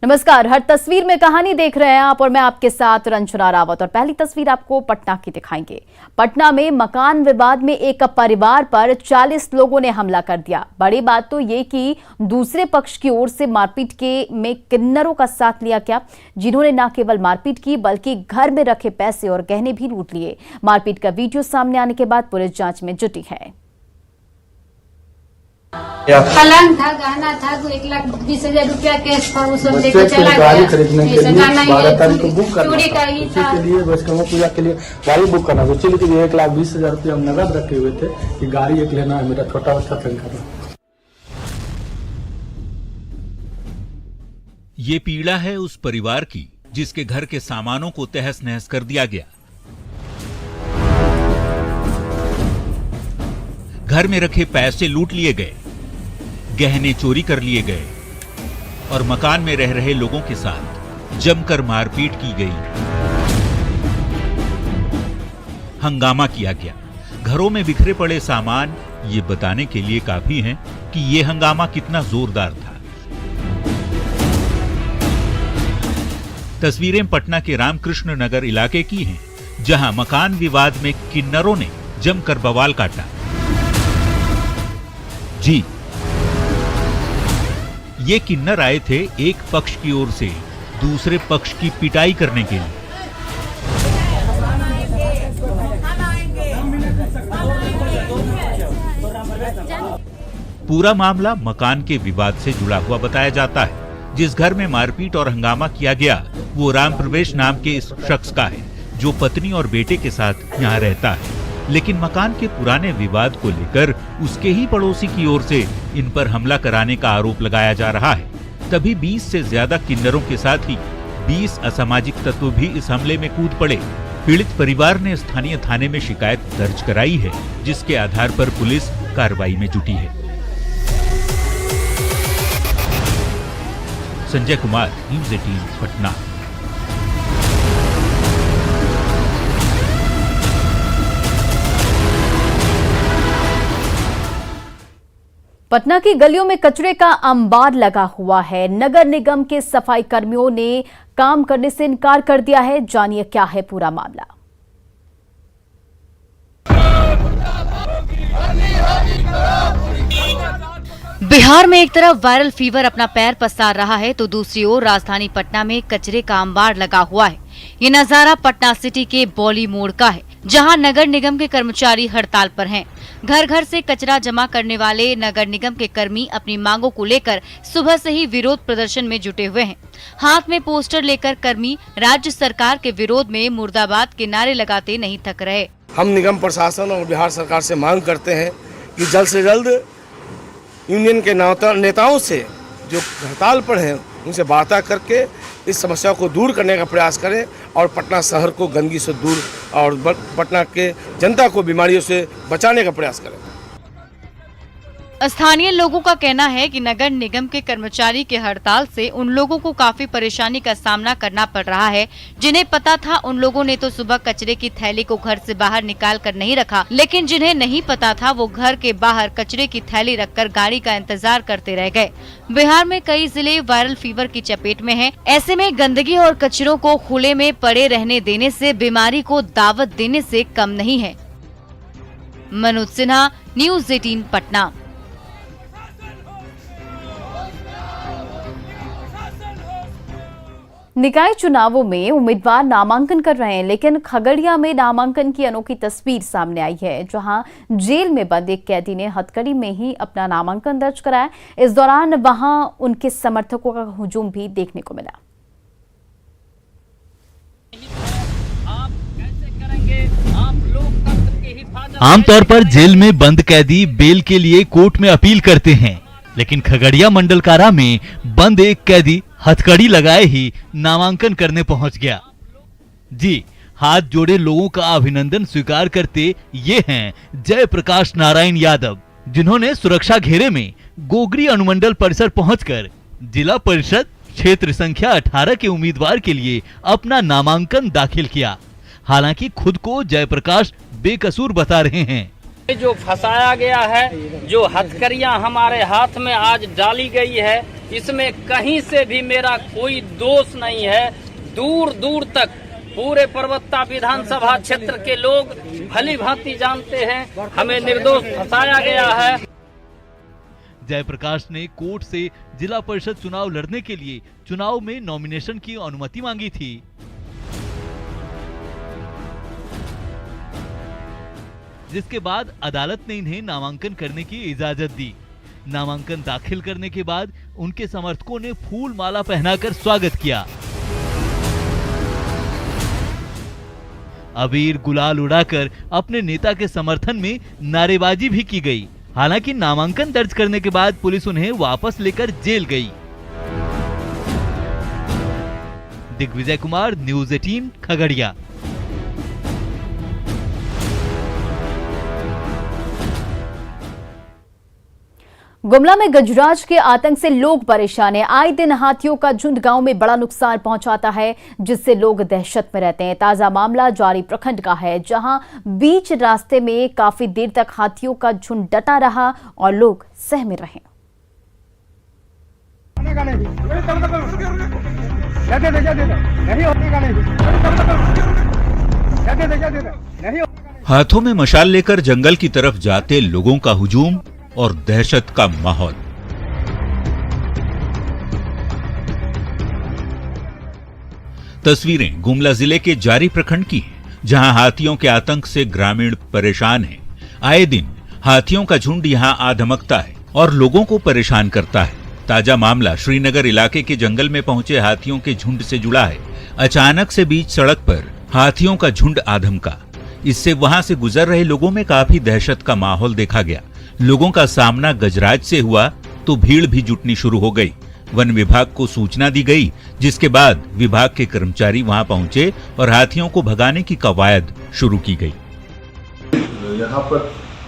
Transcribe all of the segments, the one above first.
नमस्कार। हर तस्वीर में कहानी देख रहे हैं आप और मैं आपके साथ रंजना रावत। और पहली तस्वीर आपको पटना की दिखाएंगे। पटना में मकान विवाद में एक परिवार पर 40 लोगों ने हमला कर दिया। बड़ी बात तो ये कि दूसरे पक्ष की ओर से मारपीट में किन्नरों का साथ लिया गया, जिन्होंने न केवल मारपीट की बल्कि घर में रखे पैसे और गहने भी लूट लिए। मारपीट का वीडियो सामने आने के बाद पुलिस जांच में जुटी है। पलंग था, गहना था, 1,20,000 रुपया कैश था, वो सब लेके चला गाड़ी खरीदने के लिए 12 तारीख को बुक करना चोरी का ही था। के लिए वैष्णव पूजा के लिए गाड़ी बुक करना था। चलिए कि 1,20,000 रुपया हम नगद रखे हुए थे कि गाड़ी एक लेना है, मेरा छोटा बच्चा तंग था। ये पीड़ा है उस परिवार की जिसके घर के सामानों को तहस नहस कर दिया गया। घर में रखे पैसे लूट लिए गए, गहने चोरी कर लिए गए और मकान में रह रहे लोगों के साथ जमकर मारपीट की गई। हंगामा किया गया। घरों में बिखरे पड़े सामान ये बताने के लिए काफी हैं कि ये हंगामा कितना जोरदार था। तस्वीरें पटना के रामकृष्ण नगर इलाके की हैं, जहां मकान विवाद में किन्नरों ने जमकर बवाल काटा। जी, ये किन्नर आए थे एक पक्ष की ओर से दूसरे पक्ष की पिटाई करने के लिए। पूरा मामला मकान के विवाद से जुड़ा हुआ बताया जाता है। जिस घर में मारपीट और हंगामा किया गया वो राम प्रवेश नाम के इस शख्स का है, जो पत्नी और बेटे के साथ यहाँ रहता है। लेकिन मकान के पुराने विवाद को लेकर उसके ही पड़ोसी की ओर से इन पर हमला कराने का आरोप लगाया जा रहा है। तभी 20 से ज्यादा किन्नरों के साथ ही 20 असामाजिक तत्व भी इस हमले में कूद पड़े। पीड़ित परिवार ने स्थानीय थाने में शिकायत दर्ज कराई है, जिसके आधार पर पुलिस कार्रवाई में जुटी है। संजय कुमार, न्यूज़ 18 पटना। पटना की गलियों में कचरे का अंबार लगा हुआ है। नगर निगम के सफाई कर्मियों ने काम करने से इनकार कर दिया है। जानिए क्या है पूरा मामला। बिहार में एक तरफ वायरल फीवर अपना पैर पसार रहा है तो दूसरी ओर राजधानी पटना में कचरे का अंबार लगा हुआ है। ये नजारा पटना सिटी के बौली मोड़ का है, जहां नगर निगम के कर्मचारी हड़ताल पर हैं। घर घर से कचरा जमा करने वाले नगर निगम के कर्मी अपनी मांगों को लेकर सुबह से ही विरोध प्रदर्शन में जुटे हुए हैं। हाथ में पोस्टर लेकर कर्मी राज्य सरकार के विरोध में मुर्दाबाद के नारे लगाते नहीं थक रहे। हम निगम प्रशासन और बिहार सरकार से मांग करते हैं कि जल्द से जल्द यूनियन के नेताओं से जो हड़ताल पर हैं उनसे वार्ता करके इस समस्या को दूर करने का प्रयास करें और पटना शहर को गंदगी से दूर और पटना के जनता को बीमारियों से बचाने का प्रयास करें। स्थानीय लोगों का कहना है कि नगर निगम के कर्मचारी के हड़ताल से उन लोगों को काफी परेशानी का सामना करना पड़ रहा है। जिन्हें पता था उन लोगों ने तो सुबह कचरे की थैली को घर से बाहर निकाल कर नहीं रखा, लेकिन जिन्हें नहीं पता था वो घर के बाहर कचरे की थैली रखकर गाड़ी का इंतजार करते रह गए। बिहार में कई जिले वायरल फीवर की चपेट में है। ऐसे में गंदगी और कचरों को खुले में पड़े रहने देने से बीमारी को दावत देने से कम नहीं है। मनोज सिन्हा, न्यूज़ 18 पटना। निकाय चुनावों में उम्मीदवार नामांकन कर रहे हैं, लेकिन खगड़िया में नामांकन की अनोखी तस्वीर सामने आई है, जहां जेल में बंद एक कैदी ने हथकड़ी में ही अपना नामांकन दर्ज कराया। इस दौरान वहां उनके समर्थकों का हुजूम भी देखने को मिला। आमतौर पर जेल में बंद कैदी बेल के लिए कोर्ट में अपील करते हैं, लेकिन खगड़िया मंडल कारा में बंद एक कैदी हथकड़ी लगाए ही नामांकन करने पहुंच गया। जी, हाथ जोड़े लोगों का अभिनंदन स्वीकार करते ये हैं जय प्रकाश नारायण यादव, जिन्होंने सुरक्षा घेरे में गोगरी अनुमंडल परिसर पहुंचकर जिला परिषद क्षेत्र संख्या 18 के उम्मीदवार के लिए अपना नामांकन दाखिल किया। हालांकि खुद को जयप्रकाश बेकसूर बता रहे हैं। जो फंसाया गया है, जो हथकड़ियां हमारे हाथ में आज डाली गई है, इसमें कहीं से भी मेरा कोई दोष नहीं है। दूर दूर तक पूरे परबत्ता विधानसभा क्षेत्र के लोग भली भांति जानते हैं हमें निर्दोष फंसाया गया है। जयप्रकाश ने कोर्ट से जिला परिषद चुनाव लड़ने के लिए चुनाव में नॉमिनेशन की अनुमति मांगी थी। जिसके बाद अदालत ने इन्हें नामांकन करने की इजाजत दी। नामांकन दाखिल करने के बाद उनके समर्थकों ने फूल माला पहनाकर स्वागत किया। अबीर गुलाल उड़ाकर अपने नेता के समर्थन में नारेबाजी भी की गई। हालांकि नामांकन दर्ज करने के बाद पुलिस उन्हें वापस लेकर जेल गई। दिग्विजय कुमार, न्यूज़ 18 खगड़िया। गुमला में गजराज के आतंक से लोग परेशान हैं। आए दिन हाथियों का झुंड गांव में बड़ा नुकसान पहुंचाता है, जिससे लोग दहशत में रहते हैं। ताजा मामला जारी प्रखंड का है, जहां बीच रास्ते में काफी देर तक हाथियों का झुंड डटा रहा और लोग सहमे रहे। हाथों में मशाल लेकर जंगल की तरफ जाते लोगों का हुजूम और दहशत का माहौल। तस्वीरें गुमला जिले के जारी प्रखंड की हैं, जहां हाथियों के आतंक से ग्रामीण परेशान हैं। आए दिन हाथियों का झुंड यहां आ धमकता है और लोगों को परेशान करता है। ताजा मामला श्रीनगर इलाके के जंगल में पहुंचे हाथियों के झुंड से जुड़ा है। अचानक से बीच सड़क पर हाथियों का झुंड आ धमका। इससे वहां से गुजर रहे लोगों में काफी दहशत का माहौल देखा गया। लोगों का सामना गजराज से हुआ तो भीड़ भी जुटनी शुरू हो गई। वन विभाग को सूचना दी गई, जिसके बाद विभाग के कर्मचारी वहां पहुंचे और हाथियों को भगाने की कवायद शुरू की गई। यहाँ पर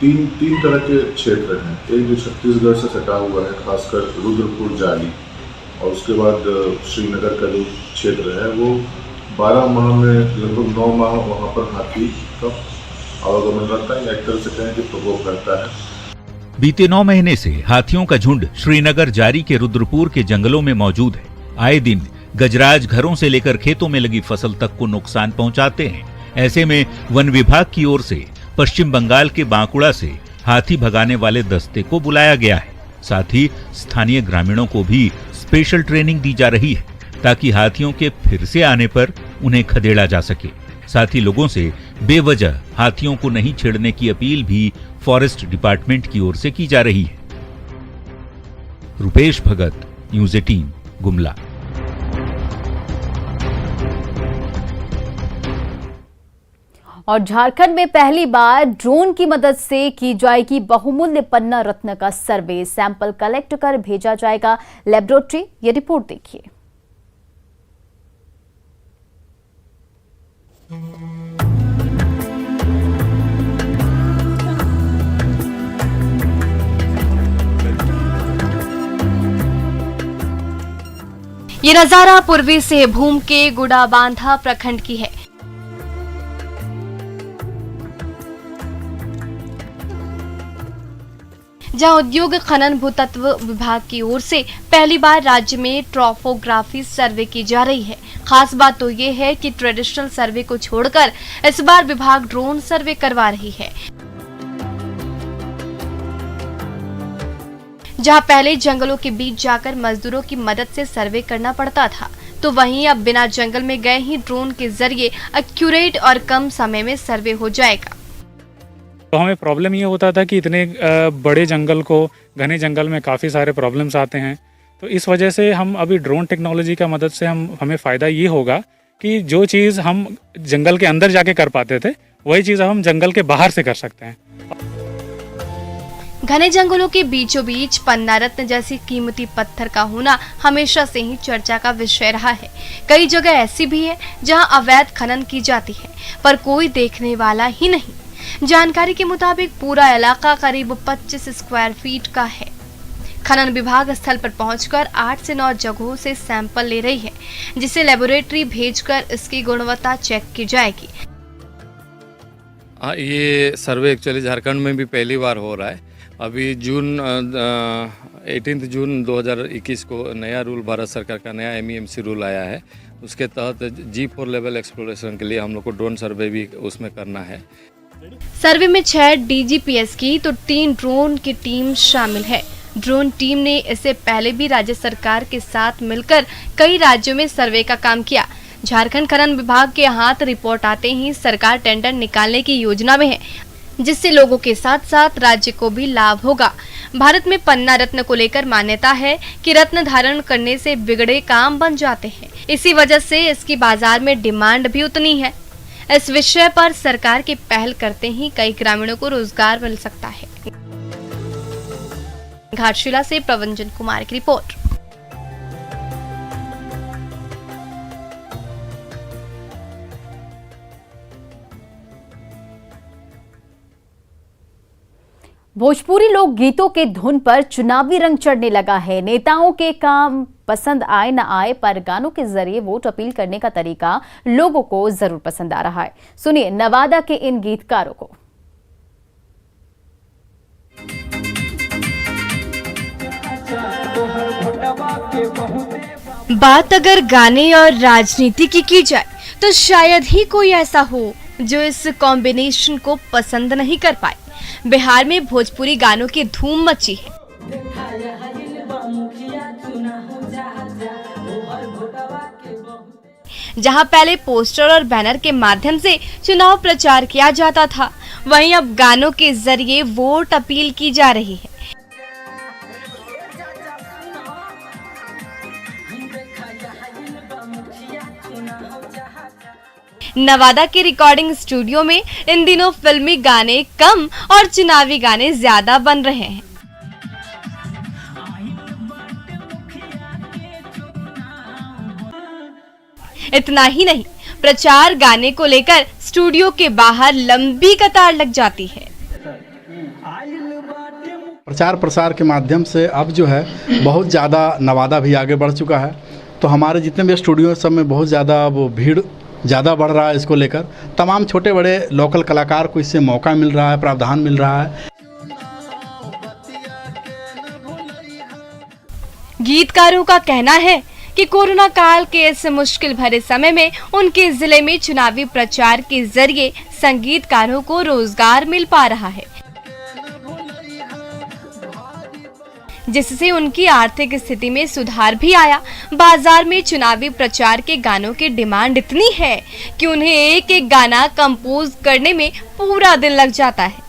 तीन तरह के क्षेत्र हैं। एक जो छत्तीसगढ़ से सटा हुआ है, खासकर रुद्रपुर जाली, और उसके बाद श्रीनगर का जो क्षेत्र है वो 12 माह में लगभग 9 माह वहाँ पर हाथी का आवागमन रहता है, एक तरह से कहें कि प्रकोप रहता है। बीते 9 महीने से हाथियों का झुंड श्रीनगर जारी के रुद्रपुर के जंगलों में मौजूद है। आए दिन गजराज घरों से लेकर खेतों में लगी फसल तक को नुकसान पहुंचाते हैं। ऐसे में वन विभाग की ओर से पश्चिम बंगाल के बांकुड़ा से हाथी भगाने वाले दस्ते को बुलाया गया है। साथ ही स्थानीय ग्रामीणों को भी स्पेशल ट्रेनिंग दी जा रही है, ताकि हाथियों के फिर से आने पर उन्हें खदेड़ा जा सके। साथ ही लोगों से बेवजह हाथियों को नहीं छेड़ने की अपील भी फॉरेस्ट डिपार्टमेंट की ओर से की जा रही है। रुपेश भगत, न्यूज़ 18 गुमला। और झारखंड में पहली बार ड्रोन की मदद से की जाएगी बहुमूल्य पन्ना रत्न का सर्वे। सैंपल कलेक्ट कर भेजा जाएगा लेबोरेटरी। ये रिपोर्ट देखिए। ये नजारा पूर्वी सिंहभूम के गुड़ाबांधा प्रखंड की है। जहां उद्योग खनन भूतत्व विभाग की ओर से पहली बार राज्य में ट्रॉफोग्राफी सर्वे की जा रही है। खास बात तो ये है कि ट्रेडिशनल सर्वे को छोड़कर इस बार विभाग ड्रोन सर्वे करवा रही है। जहां पहले जंगलों के बीच जाकर मजदूरों की मदद से सर्वे करना पड़ता था, तो वहीं अब बिना जंगल में गए ही ड्रोन के जरिए एक्यूरेट और कम समय में सर्वे हो जाएगा। तो हमें प्रॉब्लम ये होता था कि इतने बड़े जंगल को, घने जंगल में काफ़ी सारे प्रॉब्लम्स आते हैं। तो इस वजह से हम अभी ड्रोन टेक्नोलॉजी का मदद से हमें फ़ायदा ये होगा कि जो चीज़ हम जंगल के अंदर जाके कर पाते थे, वही चीज़ हम जंगल के बाहर से कर सकते हैं। घने जंगलों के बीचों बीच पन्ना रत्न जैसी कीमती पत्थर का होना हमेशा से ही चर्चा का विषय रहा है। कई जगह ऐसी भी है जहां अवैध खनन की जाती है, पर कोई देखने वाला ही नहीं। जानकारी के मुताबिक पूरा इलाका करीब 25 स्क्वायर फीट का है। खनन विभाग स्थल पर पहुंचकर 8 से 9 जगहों से सैंपल ले रही है, जिसे लेबोरेटरी भेजकर इसकी गुणवत्ता चेक की जाएगी। ये सर्वे एक्चुअली झारखंड में भी पहली बार हो रहा है। अभी 18 जून 2021 को नया रूल भारत सरकार का नया MEMC रूल आया है। उसके तहत G4 लेवल एक्सप्लोरेशन के लिए हम लोग को ड्रोन सर्वे भी उसमें करना है। सर्वे में 6 DGPS की तो 3 ड्रोन की टीम शामिल है। ड्रोन टीम ने इससे पहले भी राज्य सरकार के साथ मिलकर कई राज्यों में सर्वे का काम किया। झारखंड खनन विभाग के हाथ रिपोर्ट आते ही सरकार टेंडर निकालने की योजना में है, जिससे लोगों के साथ साथ राज्य को भी लाभ होगा। भारत में पन्ना रत्न को लेकर मान्यता है कि रत्न धारण करने से बिगड़े काम बन जाते हैं। इसी वजह से इसकी बाजार में डिमांड भी उतनी है। इस विषय पर सरकार की पहल करते ही कई ग्रामीणों को रोजगार मिल सकता है। घाटशिला से प्रवंजन कुमार की रिपोर्ट। भोजपुरी लोक गीतों के धुन पर चुनावी रंग चढ़ने लगा है। नेताओं के काम पसंद आए न आए, पर गानों के जरिए वोट अपील करने का तरीका लोगों को जरूर पसंद आ रहा है। सुनिए नवादा के इन गीतकारों को। बात अगर गाने और राजनीति की जाए तो शायद ही कोई ऐसा हो जो इस कॉम्बिनेशन को पसंद नहीं कर पाए। बिहार में भोजपुरी गानों की धूम मची है। जहां पहले पोस्टर और बैनर के माध्यम से चुनाव प्रचार किया जाता था, वहीं अब गानों के जरिए वोट अपील की जा रही है। नवादा के रिकॉर्डिंग स्टूडियो में इन दिनों फिल्मी गाने कम और चुनावी गाने ज्यादा बन रहे हैं। इतना ही नहीं, प्रचार गाने को लेकर स्टूडियो के बाहर लंबी कतार लग जाती है। प्रचार प्रसार के माध्यम से अब जो है बहुत ज़्यादा नवादा भी आगे बढ़ चुका है। तो हमारे जितने भी स्टूडियो सब में बहुत ज़्यादा वो भीड़ ज़्यादा बढ़ रहा है। इसको लेकर तमाम छोटे बड़े लोकल कलाकार को इससे मौका मिल रहा है, प्रावधान मिल रहा है। गीतकारों का कहना है कि कोरोना काल के इस मुश्किल भरे समय में उनके जिले में चुनावी प्रचार के जरिए संगीतकारों को रोजगार मिल पा रहा है, जिससे उनकी आर्थिक स्थिति में सुधार भी आया। बाजार में चुनावी प्रचार के गानों की डिमांड इतनी है कि उन्हें एक एक गाना कंपोज करने में पूरा दिन लग जाता है।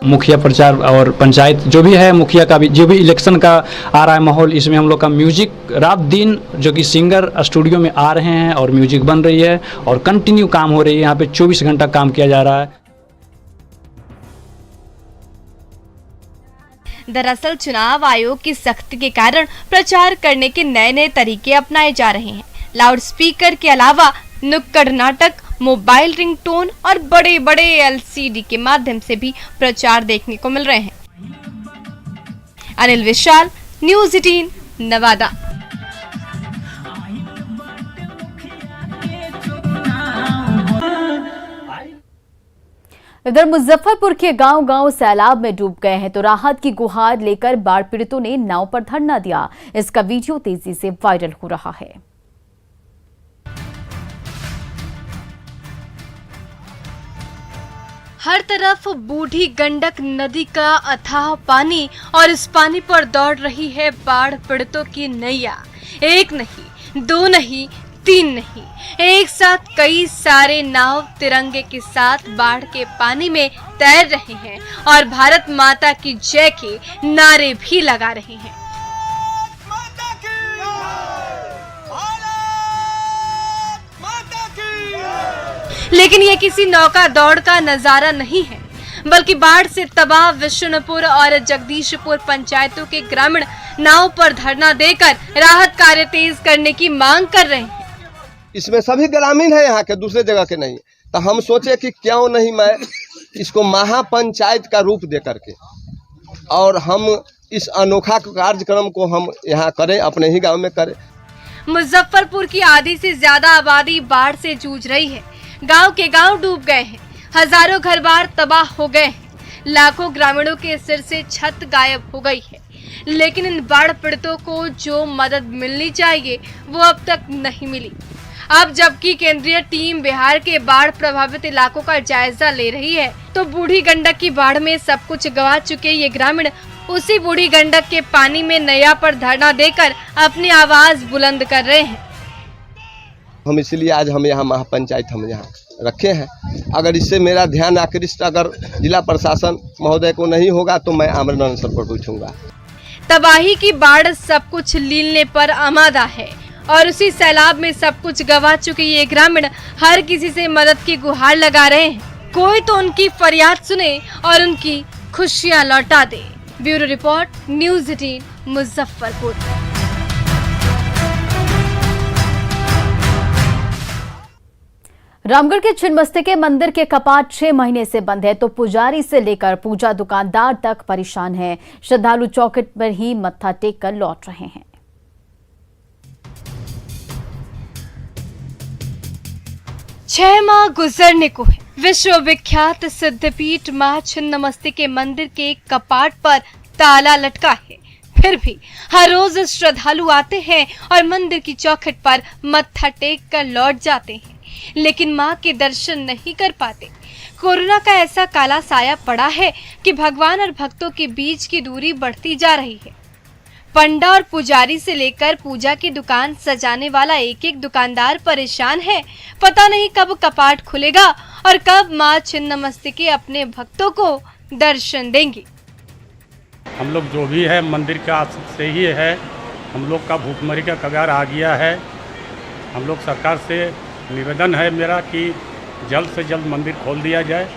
मुखिया प्रचार और पंचायत जो भी है, मुखिया का भी जो भी इलेक्शन का आ रहा है माहौल, इसमें हम लोग का म्यूजिक रात दिन जो कि सिंगर स्टूडियो में आ रहे हैं और म्यूजिक बन रही है और कंटिन्यू काम हो रही है। यहाँ पे 24 घंटा काम किया जा रहा है। दरअसल चुनाव आयोग की सख्ती के कारण प्रचार करने के नए नए तरीके अपनाए जा रहे हैं। लाउड स्पीकर के अलावा नुक्कड़ नाटक, मोबाइल रिंगटोन और बड़े बड़े LCD के माध्यम से भी प्रचार देखने को मिल रहे हैं। अनिल विशाल, न्यूज़ 18, नवादा। इधर मुजफ्फरपुर के गांव-गांव सैलाब में डूब गए हैं, तो राहत की गुहार लेकर बाढ़ पीड़ितों ने नाव पर धरना दिया। इसका वीडियो तेजी से वायरल हो रहा है। हर तरफ बूढ़ी गंडक नदी का अथाह पानी और इस पानी पर दौड़ रही है बाढ़ पीड़ितों की नैया। एक नहीं, दो नहीं, 3 नहीं, एक साथ कई सारे नाव तिरंगे के साथ बाढ़ के पानी में तैर रहे हैं और भारत माता की जय के नारे भी लगा रहे हैं। लेकिन ये किसी नौका दौड़ का नजारा नहीं है, बल्कि बाढ़ से तबाह विष्णुपुर और जगदीशपुर पंचायतों के ग्रामीण नाव पर धरना देकर राहत कार्य तेज करने की मांग कर रहे हैं। इसमें सभी ग्रामीण है, यहाँ के दूसरे जगह के नहीं। तो हम सोचे कि क्यों नहीं मैं इसको महापंचायत का रूप दे करके और हम इस अनोखा कार्यक्रम को हम यहाँ करें, अपने ही गांव में करें। मुजफ्फरपुर की आधी से ज्यादा आबादी बाढ़ से जूझ रही है। गांव के गांव डूब गए हैं, हजारों घर बार तबाह हो गए हैं। लाखों ग्रामीणों के सिर से छत गायब हो गई है, लेकिन इन बाढ़ पीड़ितों को जो मदद मिलनी चाहिए वो अब तक नहीं मिली। अब जबकि केंद्रीय टीम बिहार के बाढ़ प्रभावित इलाकों का जायजा ले रही है, तो बूढ़ी गंडक की बाढ़ में सब कुछ गंवा चुके ये ग्रामीण उसी बूढ़ी गंडक के पानी में नैया पर धरना देकर अपनी आवाज बुलंद कर रहे हैं। हम इसलिए आज हम यहाँ महापंचायत हम यहाँ रखे हैं। अगर इससे मेरा ध्यान आकृष्ट अगर जिला प्रशासन महोदय को नहीं होगा तो मैं आमरण अनशन पर बैठूंगा। तबाही की बाढ़ सब कुछ लीलने पर आमादा है और उसी सैलाब में सब कुछ गंवा चुके ये ग्रामीण हर किसी से मदद की गुहार लगा रहे हैं। कोई तो उनकी फरियाद सुने और उनकी खुशियां लौटा दे। Bureau report, news 18 Muzaffarpur. Ramgarh के छिन्नमस्तिके मंदिर के कपाट 6 महीने से बंद है, तो पुजारी से लेकर पूजा दुकानदार तक परेशान है। श्रद्धालु चौखट पर ही मत्था टेक कर लौट रहे हैं। छह माह गुजरने को है। विश्वविख्यात सिद्धपीठ मां छिन्नमस्तिके मंदिर के कपाट पर ताला लटका है, फिर भी हर रोज श्रद्धालु आते हैं और मंदिर की चौखट पर मत्था टेक कर लौट जाते हैं, लेकिन मां के दर्शन नहीं कर पाते। कोरोना का ऐसा काला साया पड़ा है कि भगवान और भक्तों के बीच की दूरी बढ़ती जा रही है। पंडा और पुजारी से लेकर पूजा की दुकान सजाने वाला एक एक दुकानदार परेशान है। पता नहीं कब कपाट खुलेगा और कब मां छिन्नमस्तिके अपने भक्तों को दर्शन देंगी। हम लोग जो भी है मंदिर का से ही है, हम लोग का भूखमरी का कगार आ गया है। हम लोग सरकार से निवेदन है मेरा कि जल्द से जल्द मंदिर खोल दिया जाए।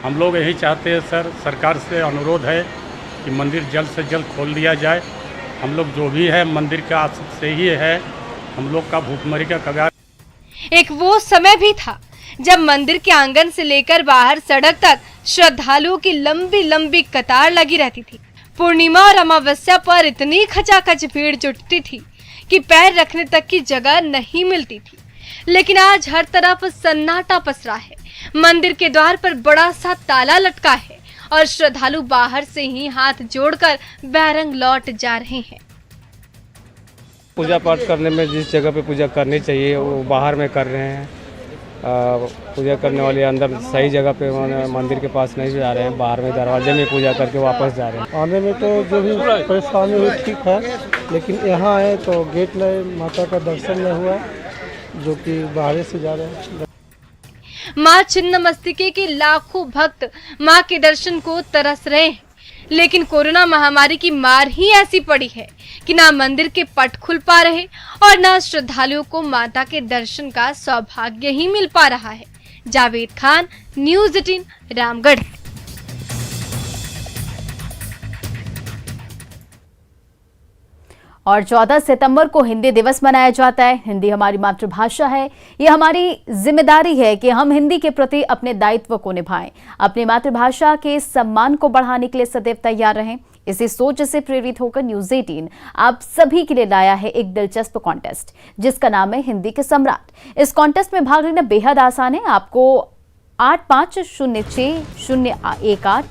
हम लोग यही चाहते हैं सर, सरकार से अनुरोध है कि मंदिर जल्द से जल्द खोल दिया जाए। हम लोग जो भी है मंदिर का से ही है, हम लोग का भूखमरी का कगार। एक वो समय भी था जब मंदिर के आंगन से लेकर बाहर सड़क तक श्रद्धालुओं की लंबी लंबी कतार लगी रहती थी। पूर्णिमा और अमावस्या पर इतनी खचाखच भीड़ जुटती थी कि पैर रखने तक की जगह नहीं मिलती थी, लेकिन आज हर तरफ सन्नाटा पसरा है। मंदिर के द्वार पर बड़ा सा ताला लटका है और श्रद्धालु बाहर से ही हाथ जोड़कर बैरंग लौट जा रहे हैं। पूजा पाठ करने में जिस जगह पे पूजा करनी चाहिए वो बाहर में कर रहे हैं। पूजा करने वाले अंदर सही जगह पे मंदिर के पास नहीं जा रहे हैं, बाहर में दरवाजे में पूजा करके वापस जा रहे हैं। आने में तो जो भी परेशानी हुई ठीक है, लेकिन यहाँ आए तो गेट में माता का दर्शन नहीं हुआ, जो कि बाहर से जा रहे हैं। मां छिन्नमस्तिके के लाखों भक्त मां के दर्शन को तरस रहे हैं, लेकिन कोरोना महामारी की मार ही ऐसी पड़ी है कि ना मंदिर के पट खुल पा रहे और ना श्रद्धालुओं को माता के दर्शन का सौभाग्य ही मिल पा रहा है। जावेद खान, न्यूज़ 18 रामगढ़। और 14 सितंबर को हिंदी दिवस मनाया जाता है। हिंदी हमारी मातृभाषा है। ये हमारी जिम्मेदारी है कि हम हिंदी के प्रति अपने दायित्व को निभाएं, अपनी मातृभाषा के सम्मान को बढ़ाने के लिए सदैव तैयार रहें। इसी सोच से प्रेरित होकर न्यूज़ 18 आप सभी के लिए लाया है एक दिलचस्प कॉन्टेस्ट, जिसका नाम है हिंदी के सम्राट। इस कॉन्टेस्ट में भाग लेना बेहद आसान है। आपको 8506018018